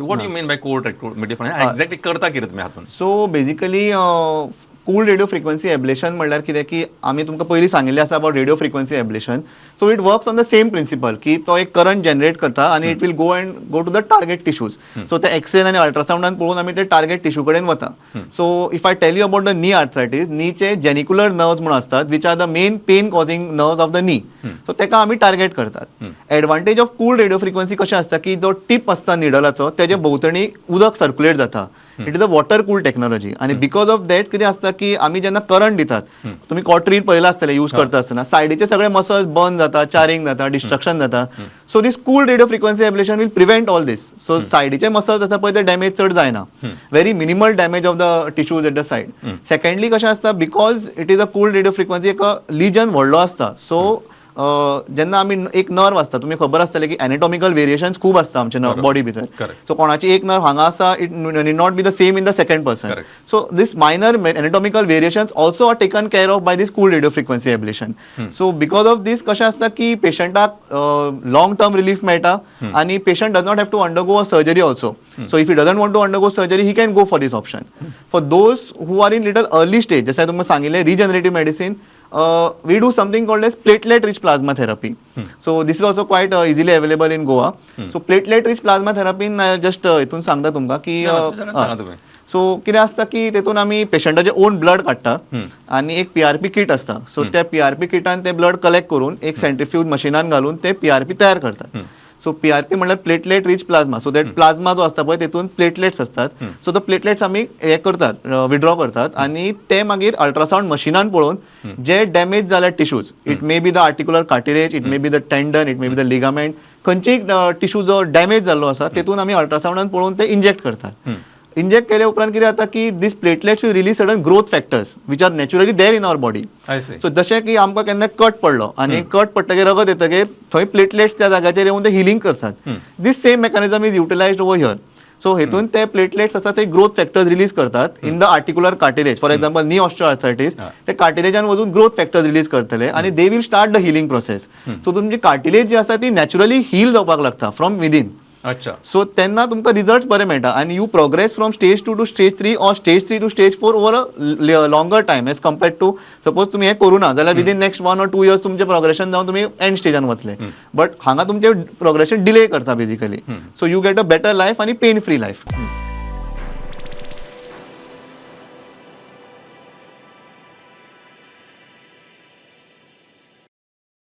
What you mean by cold difference exactly करता कितें तुमी हातून? So basically cool radio frequency ablation म्हणल्यार कितें की आमी तुमकां पयलीं सांगिल्लें आसा about radio frequency ablation. So it works on the same principle की तो एक करंट जनरेट करता आनी it will go to the target tissues. So ते एक्सरेन आनी अल्ट्रासाउंडान पळोवन आमी ते टार्गेट टिश्यू कडेन वता. So if I tell you about the knee arthritis, नीचे जेनिकुलर नर्व्स म्हणून असतात which are the main pain causing nerves of the knee. So तेका आमी टार्गेट करतात. Advantage of cool radio frequency कशें आसता की जो टीप आसता निडलाचो तेजे भोंवतणी उदक सर्क्युलेट जाता. It is a water cool technology आनी बिकॉज ऑफ दॅट कितें आसता की आमी जेन्ना करंट दितात, तुमी कॉटरीन पळयला आसतले यूज करता आसतना सायडीचे सगळे मसल्स बर्न जाता, चारिंग जाता, डिस्ट्रक्शन जाता. So this cool radio frequency ablation will prevent all this. So सायडीचे मसल्स आसा पळय ते डॅमेज चड जायना. Very minimal damage of the tissues at the side. Secondly कशें आसता, because it is a cool radio frequency एक लिजन व्हडलो आसता. सो जेन्ना आमी एक नर्व आसता, तुमी खबर आसतलें की एनाटॉमिकल वेरिएशन्स खूब आसता आमच्या बॉडी भितर. सो कोणाची एक नर्व हांगा आसा, it need not be the same in the second person. So this minor anatomical variations also are taken care of by this cool radio frequency ablation. So because of these कशें आसता की पेशंटाक long term relief मेळटा आनी patient does not have to undergo a surgery also. So if he doesn't want to undergo surgery, he can go for this option. For those who are in little early stage, जसं तुमकां सांगिल्लें regenerative medicine, we do something called as platelet rich plasma therapy. So this is also quite easily available in Goa. So platelet rich plasma therapy just इथून सांगता तुमकां की so कितें आसता की तेतून आमी पेशंटाचे ओन ब्लड काडटा आनी एक PRP किट आसता. सो त्या PRP किटान ते ब्लड कलेक्ट करून एक सेंट्रिफ्यूज मशिनान घालून ते PRP तयार करतात. सो PRP म्हणल्यार platelet rich plasma. So that plasma जो असता पळय तेतून प्लेटलेट्स असतात. सो द प्लेटलेट्स आमी हे करतात, विड्रॉ करतात आनी ते मागीर अल्ट्रासाउंड मशिनान पळोवन जे डॅमेज जाल्या tissues, it may be the articular cartilage, it may be the tendon, it may be the ligament, खंयचीय टिश्यू जो डॅमेज जाल्लो आसा तेतून आमी अल्ट्रासाउंडान पळोवन ते इंजेक्ट करतात. इंजेक्ट केले उपरांत कितें जाता की these platelets will release sudden growth factors which are naturally there in our body. So जशें की आमकां केन्ना कट पडलो आनी कट पडटकीर रगत येतकीर थंय प्लेटलेट्स त्या जाग्याचेर येवन ते हिलिंग करतात. These same mechanism is utilised over here. So हेतून ते प्लेटलेट्स आसा ते ग्रोथ फॅक्टर्स रिलीज करतात in the articular cartilage. For example knee osteoarthritis, ते कार्टिलेजान वचून ग्रोथ फॅक्टर्स रिलीज करतले आनी they will start the healing process. So तुमची कार्टिलेज जी आसा ती नॅचुरली हील जावपाक लागता फ्रॉम विदीन. अच्छा. सो तेन्ना तुमकां रिजल्ट्स बरे मेळटा आनी you progress from stage 2 to stage 3 or stage 3 to stage 4 over a longer time as compared to suppose तुमी हे करूं ना जाल्यार विदीन नेक्स्ट 1 or 2 years तुमचें प्रोग्रेशन जावन तुमी एंड स्टेजान वतले. बट हांगा तुमचें प्रोग्रेशन डिले करता basically. So you get a better life आनी पेन फ्री लायफ.